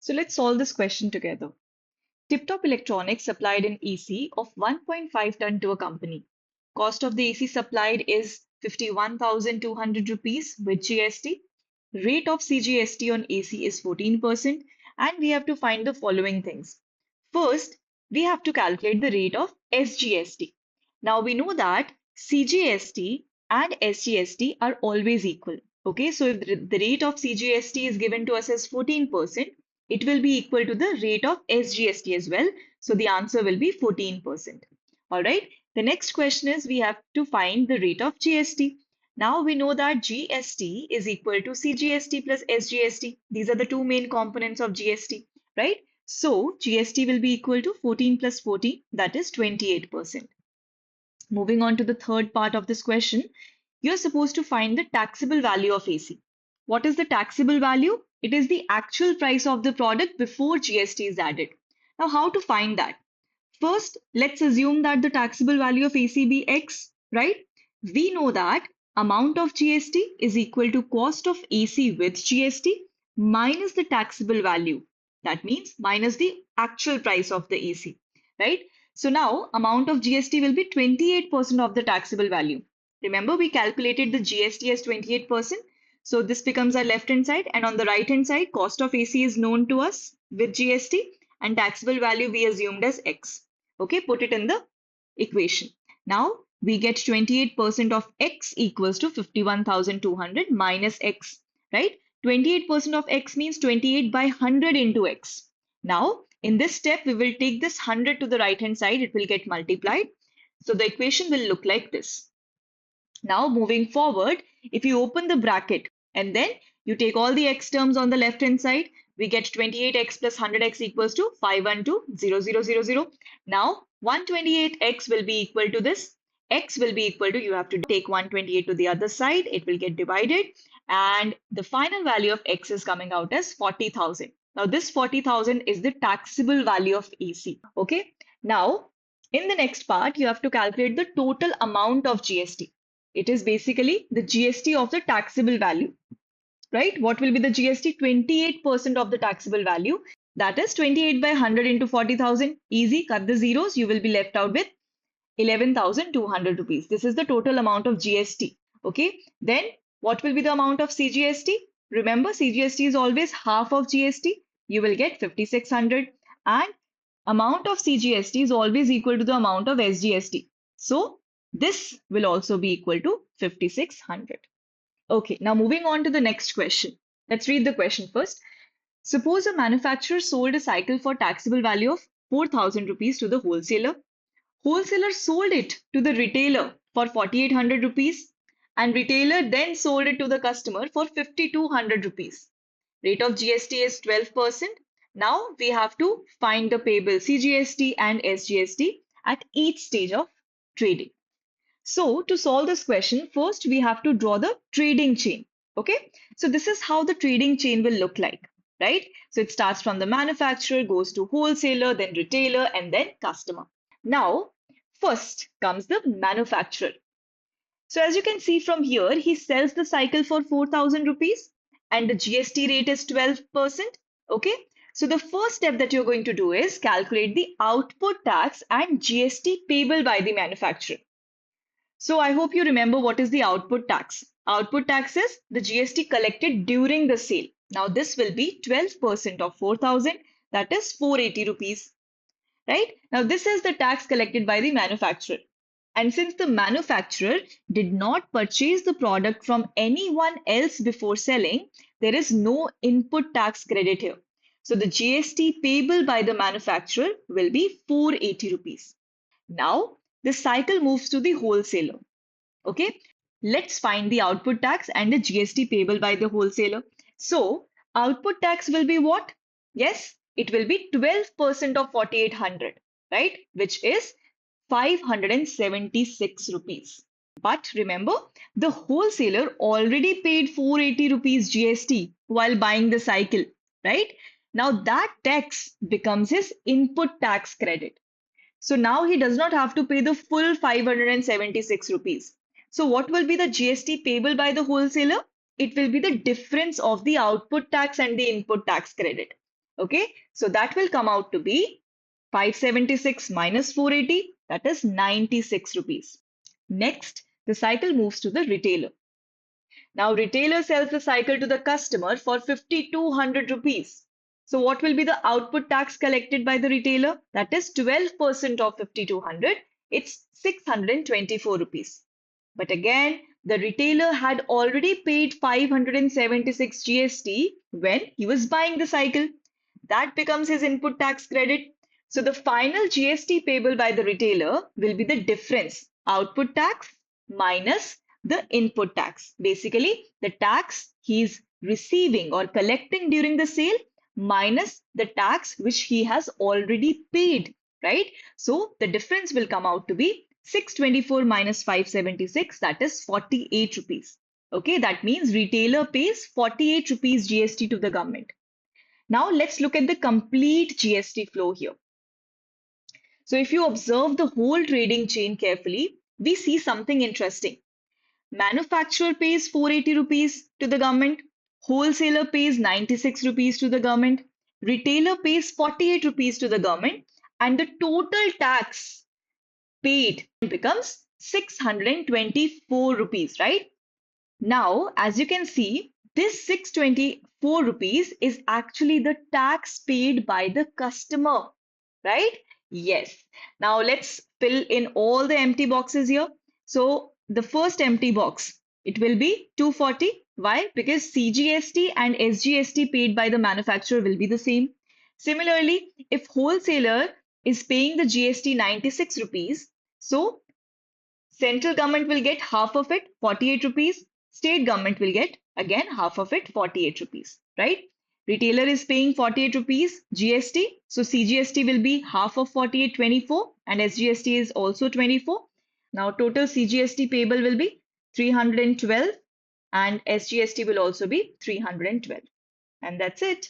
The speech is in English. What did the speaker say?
So let's solve this question together. Tip-top electronics supplied an AC of 1.5 ton to a company. Cost of the AC supplied is 51,200 rupees with GST. Rate of CGST on AC is 14%, and we have to find the following things. First, we have to calculate the rate of SGST. Now we know that CGST and SGST are always equal. Okay, so if the rate of CGST is given to us as 14%, it will be equal to the rate of SGST as well. So the answer will be 14%. All right. The next question is we have to find the rate of GST. Now we know that GST is equal to CGST plus SGST. These are the two main components of GST, right? So GST will be equal to 14 plus 14, that is 28%. Moving on to the third part of this question, you're supposed to find the taxable value of AC. What is the taxable value? It is the actual price of the product before GST is added. Now, how to find that? First, let's assume that the taxable value of AC be X, right? We know that amount of GST is equal to cost of AC with GST minus the taxable value. That means minus the actual price of the AC, right? So now amount of GST will be 28% of the taxable value. Remember, we calculated the GST as 28%. So this becomes our left hand side, and on the right hand side, cost of AC is known to us with GST and taxable value we assumed as X. Okay, put it in the equation. Now we get 28% of X equals to 51,200 minus X, right? 28% of X means 28 by 100 into X. Now, in this step, we will take this 100 to the right-hand side. It will get multiplied. So the equation will look like this. Now, moving forward, if you open the bracket and then you take all the X terms on the left-hand side, we get 28X plus 100X equals to 512,0,0,0,0. Now, 128X will be equal to this. X will be equal to, you have to take 128 to the other side. It will get divided. And the final value of X is coming out as 40,000. Now, this 40,000 is the taxable value of AC. Okay. Now, in the next part, you have to calculate the total amount of GST. It is basically the GST of the taxable value, right? What will be the GST? 28% of the taxable value. That is 28 by 100 into 40,000. Easy, cut the zeros. You will be left out with 11,200 rupees. This is the total amount of GST. Okay. Then what will be the amount of CGST? Remember, CGST is always half of GST. You will get 5,600, and amount of CGST is always equal to the amount of SGST. So this will also be equal to 5,600. Okay, now moving on to the next question. Let's read the question first. Suppose a manufacturer sold a cycle for taxable value of 4,000 rupees to the wholesaler. Wholesaler sold it to the retailer for 4,800 rupees, and retailer then sold it to the customer for 5,200 rupees. Rate of GST is 12%. Now we have to find the payable CGST and SGST at each stage of trading. So to solve this question, first we have to draw the trading chain. Okay, so this is how the trading chain will look like, right? So it starts from the manufacturer, goes to wholesaler, then retailer, and then customer. Now, first comes the manufacturer. So as you can see from here, he sells the cycle for 4,000 rupees and the GST rate is 12%. Okay, so the first step that you're going to do is calculate the output tax and GST payable by the manufacturer. So I hope you remember what is the output tax. Output tax is the GST collected during the sale. Now this will be 12% of 4,000, that is 480 rupees, right? Now this is the tax collected by the manufacturer. And since the manufacturer did not purchase the product from anyone else before selling, there is no input tax credit here. So the GST payable by the manufacturer will be 480 rupees. Now the cycle moves to the wholesaler. Okay, let's find the output tax and the GST payable by the wholesaler. So output tax will be what? Yes, it will be 12% of 4,800, right? Which is 576 rupees. But remember, the wholesaler already paid 480 rupees GST while buying the cycle, right? Now that tax becomes his input tax credit. So now he does not have to pay the full 576 rupees. So what will be the GST payable by the wholesaler? It will be the difference of the output tax and the input tax credit. Okay, so that will come out to be 576 minus 480, that is 96 rupees. Next, the cycle moves to the retailer. Now, retailer sells the cycle to the customer for 5,200 rupees. So, what will be the output tax collected by the retailer? That is 12% of 5,200. It's 624 rupees. But again, the retailer had already paid 576 GST when he was buying the cycle. That becomes his input tax credit. So, the final GST payable by the retailer will be the difference, output tax minus the input tax. Basically, the tax he's receiving or collecting during the sale minus the tax which he has already paid, right? So the difference will come out to be 624 minus 576, that is 48 rupees. Okay, that means retailer pays 48 rupees GST to the government. Now let's look at the complete GST flow here. So if you observe the whole trading chain carefully, we see something interesting. Manufacturer pays 480 rupees to the government, wholesaler pays 96 rupees to the government, retailer pays 48 rupees to the government, and the total tax paid becomes 624 rupees, right? Now, as you can see, this 624 rupees is actually the tax paid by the customer, right? Yes. Now let's fill in all the empty boxes here. So the first empty box, it will be 240. Why? Because CGST and SGST paid by the manufacturer will be the same. Similarly, if wholesaler is paying the GST 96 rupees, so central government will get half of it, 48 rupees. State government will get again half of it, 48 rupees, right? Retailer is paying 48 rupees GST. So CGST will be half of 48, 24, and SGST is also 24. Now total CGST payable will be 312 and SGST will also be 312. And that's it.